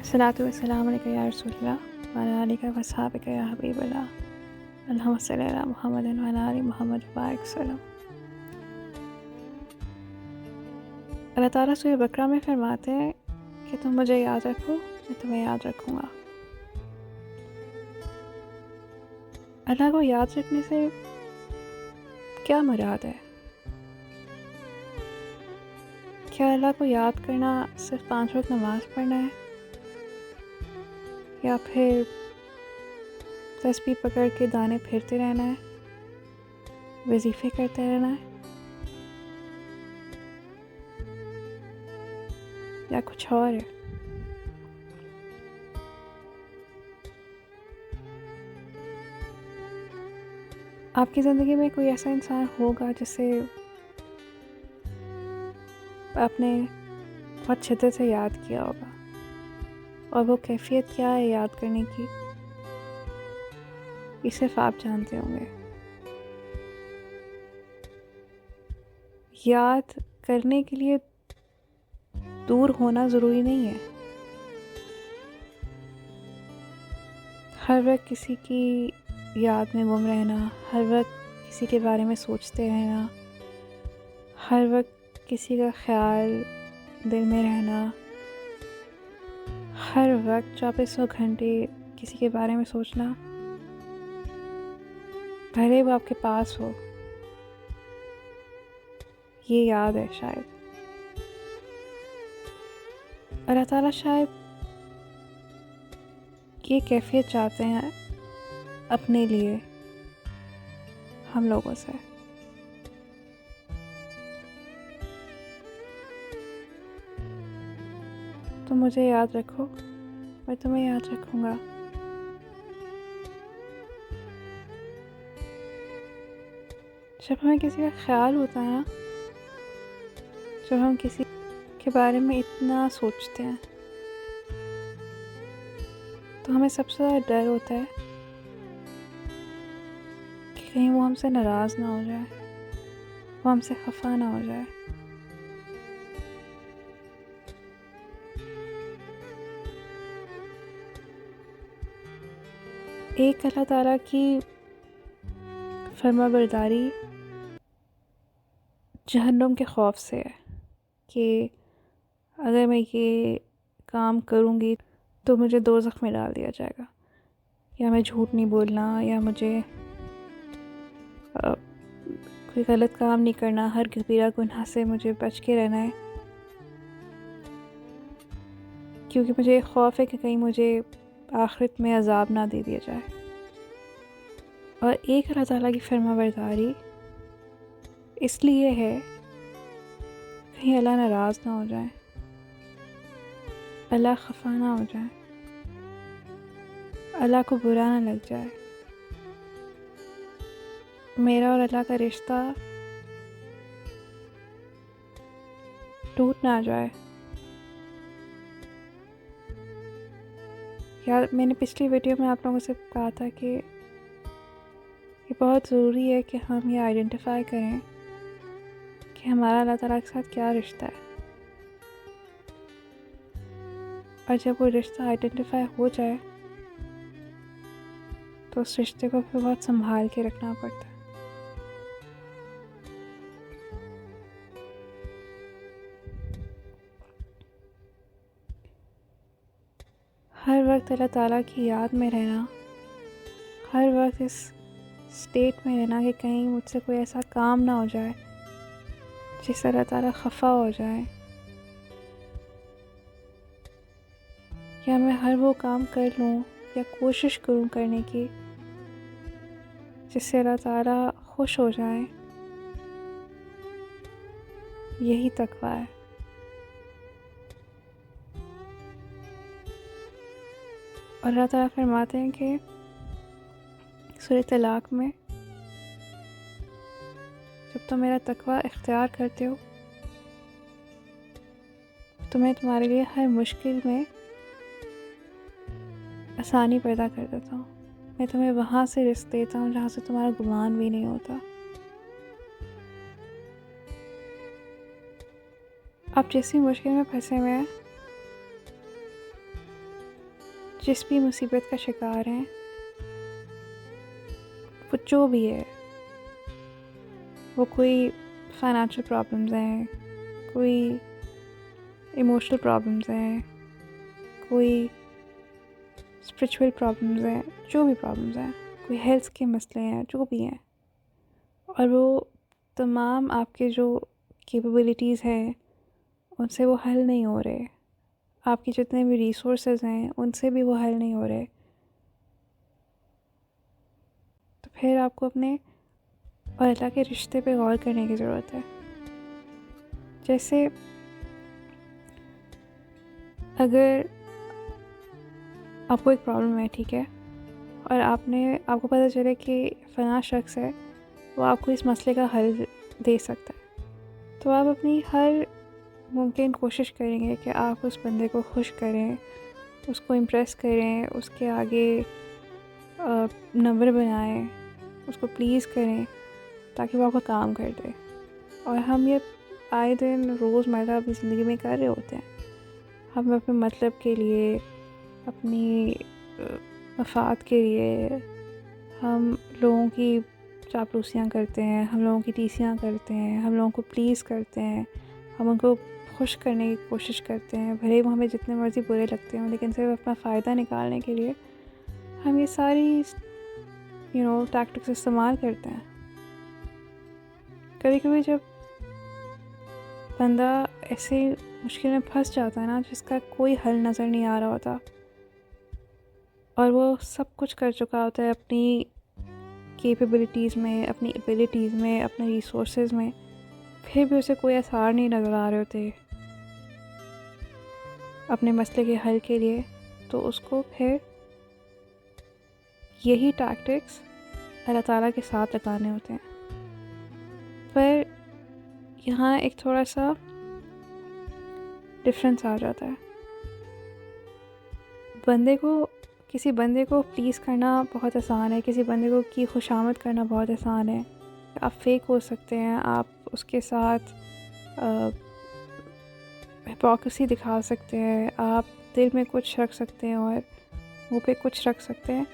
الصلاۃ والسلام علیکہ یا رسول اللہ وعلی آلہ وصحبہ یا حبیب اللہ اللہم صلی علی محمد وعلی آل محمد وبارک وسلم۔ اللہ تعالیٰ سورہ بقرہ میں فرماتے ہیں کہ تم مجھے یاد رکھو میں تمہیں یاد رکھوں گا۔ اللہ کو یاد رکھنے سے کیا مراد ہے؟ کیا اللہ کو یاد کرنا صرف 5 وقت نماز پڑھنا ہے، یا پھر تسبیح پکڑ کے دانے پھرتے رہنا ہے، وظیفے کرتے رہنا ہے، یا کچھ اور ہے؟ آپ کی زندگی میں کوئی ایسا انسان ہوگا جسے آپ نے بہت شدت سے یاد کیا ہوگا، اور وہ کیفیت کیا ہے یاد کرنے کی یہ صرف آپ جانتے ہوں گے۔ یاد کرنے کے لیے دور ہونا ضروری نہیں ہے۔ ہر وقت کسی کی یاد میں گم رہنا، ہر وقت کسی کے بارے میں سوچتے رہنا، ہر وقت کسی کا خیال دل میں رہنا، ہر وقت 24 گھنٹے کسی کے بارے میں سوچنا، بھلے وہ آپ کے پاس ہو، یہ یاد ہے شاید۔ اللہ تعالیٰ شاید یہ کیفیت چاہتے ہیں اپنے لیے ہم لوگوں سے۔ تم مجھے یاد رکھو میں تمہیں یاد رکھوں گا۔ جب ہمیں کسی کا خیال ہوتا ہے نا، جب ہم کسی کے بارے میں اتنا سوچتے ہیں، تو ہمیں سب سے زیادہ ڈر ہوتا ہے کہ کہیں وہ ہم سے ناراض نہ ہو جائے، وہ ہم سے خفا نہ ہو جائے۔ ایک اللہ تعالیٰ کی فرما برداری جہنم کے خوف سے ہے کہ اگر میں یہ کام کروں گی تو مجھے دوزخ میں ڈال دیا جائے گا، یا میں جھوٹ نہیں بولنا، یا مجھے کوئی غلط کام نہیں کرنا، ہر کبیرہ گناہ سے مجھے بچ کے رہنا ہے، کیونکہ مجھے خوف ہے کہ کہیں مجھے آخرت میں عذاب نہ دے دیا جائے۔ اور ایک اللہ تعالیٰ کی فرما برداری اس لیے ہے کہیں اللہ ناراض نہ ہو جائے، اللہ خفا نہ ہو جائے، اللہ کو برا نہ لگ جائے، میرا اور اللہ کا رشتہ ٹوٹ نہ جائے۔ یار میں نے پچھلی ویڈیو میں آپ لوگوں سے کہا تھا کہ یہ بہت ضروری ہے کہ ہم یہ آئیڈینٹیفائی کریں کہ ہمارا اللہ تعالیٰ کے ساتھ کیا رشتہ ہے، اور جب وہ رشتہ آئیڈینٹیفائی ہو جائے تو اس رشتے کو پھر بہت سنبھال کے رکھنا پڑتا ہے۔ ہر وقت اللہ تعالیٰ کی یاد میں رہنا، ہر وقت اس اسٹیٹ میں رہنا کہ کہیں مجھ سے کوئی ایسا کام نہ ہو جائے جس سے اللہ تعالیٰ خفا ہو جائے، یا میں ہر وہ کام کر لوں یا کوشش کروں کرنے کی جس سے اللہ تعالیٰ خوش ہو جائے۔ یہی تقویٰ ہے۔ اور اللہ تعالیٰ فرماتے ہیں کہ سورہ طلاق میں جب تم میرا تقویٰ اختیار کرتے ہو تو میں تمہارے لیے ہر مشکل میں آسانی پیدا کر دیتا ہوں، میں تمہیں وہاں سے رزق دیتا ہوں جہاں سے تمہارا گمان بھی نہیں ہوتا۔ آپ جس بھی مشکل میں پھنسے ہوئے ہیں جس بھی مصیبت کا شکار ہیں، وہ جو بھی ہے، وہ کوئی فائنانشیل پرابلمز ہیں، کوئی ایموشنل پرابلمز ہیں، کوئی اسپریچول پرابلمز ہیں، جو بھی پرابلمز ہیں، کوئی ہیلتھ کے مسئلے ہیں، جو بھی ہیں، اور وہ تمام آپ کے جو کیپیبلٹیز ہیں ان سے وہ حل نہیں ہو رہے، آپ کی جتنے بھی ریسورسز ہیں ان سے بھی وہ حل نہیں ہو رہے، تو پھر آپ کو اپنے اور اللہ کے رشتے پہ غور کرنے کی ضرورت ہے. جیسے اگر آپ کو ایک پرابلم ہے، ٹھیک ہے، اور آپ کو پتہ چلے کہ فلاں شخص ہے وہ آپ کو اس مسئلے کا حل دے سکتا ہے، تو آپ اپنی ہر ممکن کوشش کریں گے کہ آپ اس بندے کو خوش کریں، اس کو امپریس کریں، اس کے آگے نمبر بنائیں، اس کو پلیز کریں تاکہ وہ آپ کا کام کر دے. اور ہم یہ آئے دن روز مرہ اپنی زندگی میں کر رہے ہوتے ہیں. ہم اپنے مطلب کے لیے، اپنی مفاد کے لیے ہم لوگوں کی چاپلوسیاں کرتے ہیں، ہم لوگوں کی ٹیسیاں کرتے ہیں، ہم لوگوں کو پلیز کرتے ہیں، ہم ان کو خوش کرنے کی کوشش کرتے ہیں، بھلے وہ ہمیں جتنے مرضی برے لگتے ہوں، لیکن صرف اپنا فائدہ نکالنے کے لیے ہم یہ ساری ٹیکٹکس استعمال کرتے ہیں. کبھی کبھی جب بندہ ایسے مشکل میں پھنس جاتا ہے نا، جس کا کوئی حل نظر نہیں آ رہا ہوتا، اور وہ سب کچھ کر چکا ہوتا ہے اپنی کیپیبلٹیز میں، اپنی ایبلٹیز میں، اپنے ریسورسز میں، پھر بھی اسے کوئی آثار نہیں نظر آ رہے ہوتے اپنے مسئلے کے حل کے لیے، تو اس کو پھر یہی ٹیکٹکس اللہ تعالیٰ کے ساتھ لگانے ہوتے ہیں. پر یہاں ایک تھوڑا سا ڈفرینس آ جاتا ہے. کسی بندے کو پلیز کرنا بہت آسان ہے، کسی بندے کی خوشامد کرنا بہت آسان ہے. آپ فیک ہو سکتے ہیں، آپ اس کے ساتھ ہپوکریسی دکھا سکتے ہیں، آپ دل میں کچھ رکھ سکتے ہیں اور منہ پہ کچھ رکھ سکتے ہیں.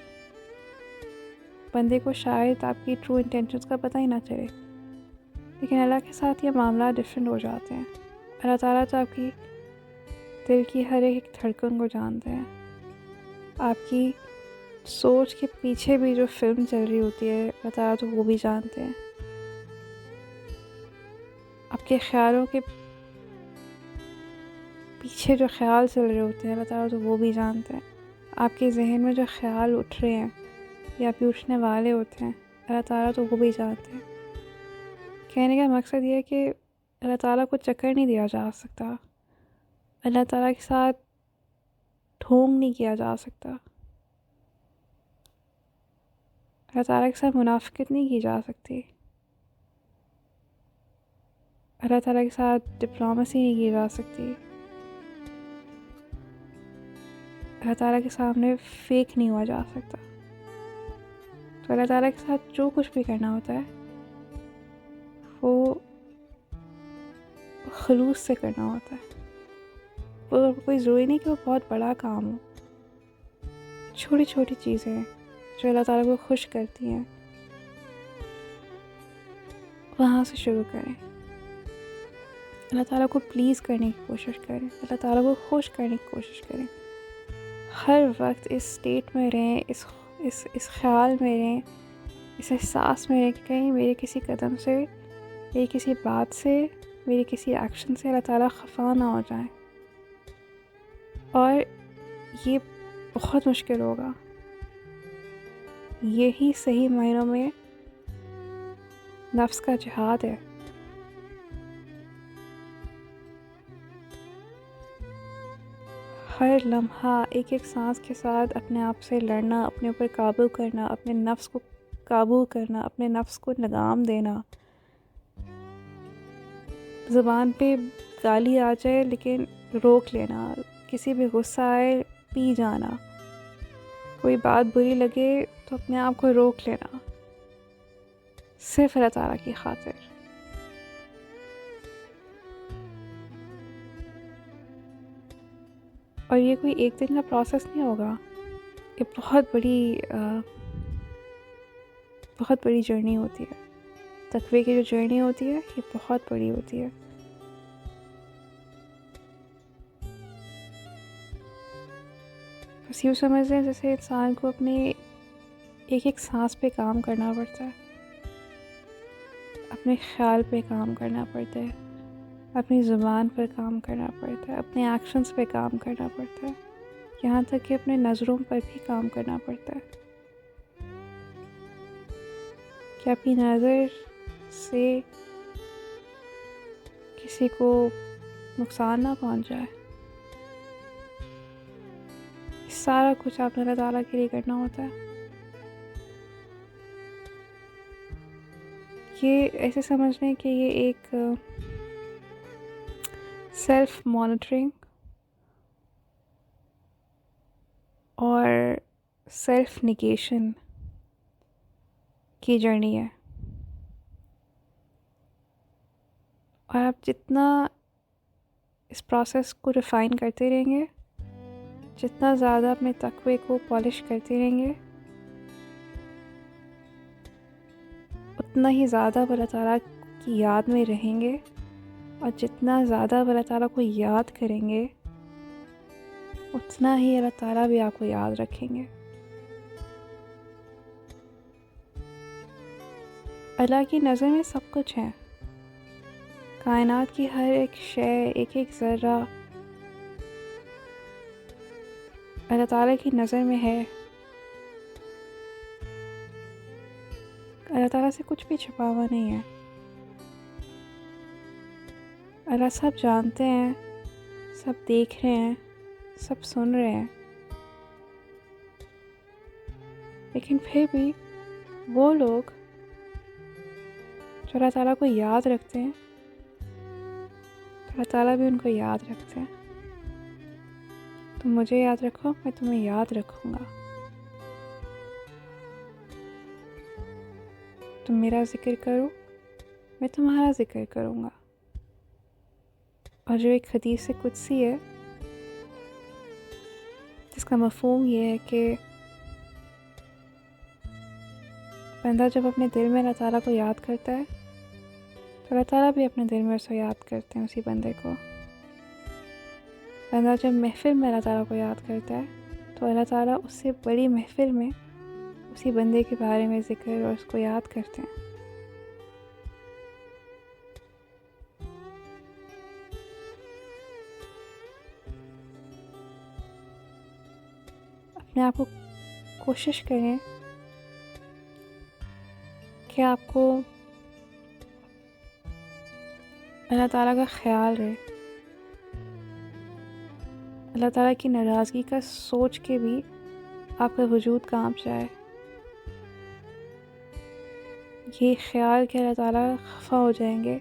بندے کو شاید آپ کی ٹرو انٹینشنز کا پتہ ہی نہ چلے، لیکن اللہ کے ساتھ یہ معاملات ڈفرینٹ ہو جاتے ہیں. اللہ تعالیٰ تو آپ کی دل کی ہر ایک دھڑکن کو جانتے ہیں. آپ کی سوچ کے پیچھے بھی جو فلم چل رہی ہوتی ہے اللہ تعالیٰ تو وہ بھی جانتے ہیں. آپ کے خیالوں کے پیچھے جو خیال چل رہے ہوتے ہیں اللہ تعالیٰ تو وہ بھی جانتے ہیں. آپ کے ذہن میں جو خیال اٹھ رہے ہیں یا بھی اٹھنے والے ہوتے ہیں اللہ تعالیٰ تو وہ بھی جانتے ہیں. کہنے کا مقصد یہ ہے کہ اللہ تعالیٰ کو چکر نہیں دیا جا سکتا، اللہ تعالیٰ کے ساتھ ڈھونگ نہیں کیا جا سکتا، اللہ تعالیٰ کے ساتھ منافقت نہیں کی جا سکتی، اللہ تعالیٰ کے ساتھ ڈپلومیسی نہیں کی جا سکتی، اللہ تعالیٰ کے سامنے فیک نہیں ہوا جا سکتا. تو اللہ تعالیٰ کے ساتھ جو کچھ بھی کرنا ہوتا ہے وہ خلوص سے کرنا ہوتا ہے. وہ کوئی ضروری نہیں کہ وہ بہت بڑا کام ہو، چھوٹی چھوٹی چیزیں جو اللہ تعالیٰ کو خوش کرتی ہیں وہاں سے شروع کریں. اللہ تعالیٰ کو پلیز کرنے کی کوشش کریں، اللہ تعالیٰ کو خوش کرنے کی کوشش کریں. ہر وقت اس سٹیٹ میں رہیں، اس خیال میں رہیں، اس احساس میں رہیں کہ کہیں میرے کسی قدم سے، میری کسی بات سے، میری کسی ایکشن سے اللہ تعالیٰ خفا نہ ہو جائیں. اور یہ بہت مشکل ہوگا. یہی صحیح معنوں میں نفس کا جہاد ہے. ہر لمحہ ایک ایک سانس کے ساتھ اپنے آپ سے لڑنا، اپنے اوپر قابو کرنا، اپنے نفس کو قابو کرنا، اپنے نفس کو لگام دینا. زبان پہ گالی آ جائے لیکن روک لینا، کسی بھی غصہ آئے پی جانا، کوئی بات بری لگے تو اپنے آپ کو روک لینا، صرف اللہ تعالیٰ کی خاطر. اور یہ کوئی ایک دن کا پروسیس نہیں ہوگا، یہ بہت بڑی جرنی ہوتی ہے. تقوی کی جو جرنی ہوتی ہے یہ بہت بڑی ہوتی ہے. بس یوں سمجھ لیں جیسے انسان کو اپنے ایک ایک سانس پہ کام کرنا پڑتا ہے، اپنے خیال پہ کام کرنا پڑتا ہے، اپنی زبان پر کام کرنا پڑتا ہے، اپنے ایکشنز پہ کام کرنا پڑتا ہے، یہاں تک کہ اپنے نظروں پر بھی کام کرنا پڑتا ہے کہ اپنی نظر سے کسی کو نقصان نہ پہنچ جائے. سارا کچھ آپ نے اللہ تعالیٰ کے لیے کرنا ہوتا ہے. یہ ایسے سمجھ لیں کہ یہ ایک سیلف مانیٹرنگ اور سیلف نیگیشن کی جرنی ہے. اور آپ جتنا اس پروسیس کو ریفائن کرتے رہیں گے، جتنا زیادہ اپنے تقوی کو پالش کرتے رہیں گے، اتنا ہی زیادہ اللہ تعالیٰ کی یاد میں رہیں گے. اور جتنا زیادہ اللہ تعالیٰ کو یاد کریں گے، اتنا ہی اللہ تعالیٰ بھی آپ کو یاد رکھیں گے. اللہ کی نظر میں سب کچھ ہے. کائنات کی ہر ایک شے، ایک ایک ذرہ اللہ تعالیٰ کی نظر میں ہے. اللہ تعالیٰ سے کچھ بھی چھپا ہوا نہیں ہے. اللہ سب جانتے ہیں، سب دیکھ رہے ہیں، سب سن رہے ہیں. لیکن پھر بھی وہ لوگ جو اللہ تعالیٰ کو یاد رکھتے ہیں، اللہ تعالیٰ بھی ان کو یاد رکھتے ہیں. تم مجھے یاد رکھو، میں تمہیں یاد رکھوں گا. تم میرا ذکر کرو، میں تمہارا ذکر کروں گا. اور جو ایک حدیث قدسی ہے جس کا مفہوم یہ ہے کہ بندہ جب اپنے دل میں اللہ تعالیٰ کو یاد کرتا ہے تو اللہ تعالیٰ بھی اپنے دل میں اسے یاد کرتے ہیں اسی بندے کو. بندہ جب محفل میں اللہ تعالیٰ کو یاد کرتا ہے تو اللہ تعالیٰ اس سے بڑی محفل میں اسی بندے کے بارے میں ذکر اور اس کو یاد کرتے ہیں. اپنے آپ کو کوشش کریں کہ آپ کو اللہ تعالیٰ کا خیال رہے. اللہ تعالیٰ کی ناراضگی کا سوچ کے بھی آپ کا وجود کانپ جائے. یہ خیال کہ اللہ تعالیٰ خفا ہو جائیں گے،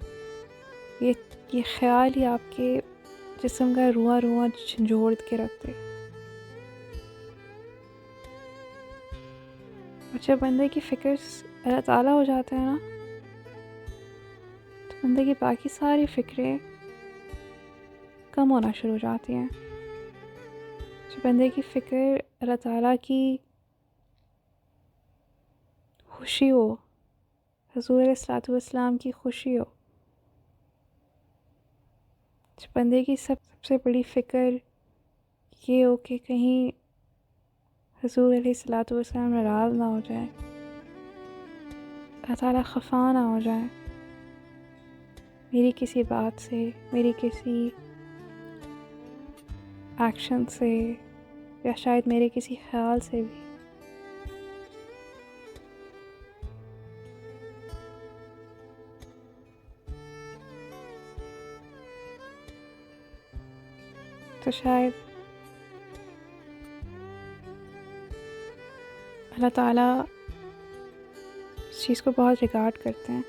یہ خیال ہی آپ کے جسم کا رواں رواں جھنجھوڑ کے رکھ دے. اور جب بندے کی فکر اللہ تعالیٰ ہو جاتا ہے نا، تو بندے کی باقی ساری فکریں کم ہونا شروع ہو جاتی ہیں. جب بندے کی فکر اللہ تعالیٰ کی خوشی ہو، حضور علیہ الصلوۃ والسلام کی خوشی ہو، جب بندے کی سب سے بڑی فکر یہ ہو کہ کہیں حضور علیہ الصلوۃ والسلام ناراض نہ ہو جائے، اللہ تعالیٰ خفا نہ ہو جائے میری کسی بات سے، میری کسی ایکشن سے، یا شاید میرے کسی خیال سے بھی. تو شاید اللہ تعالیٰ اس چیز کو بہت ریگارڈ کرتے ہیں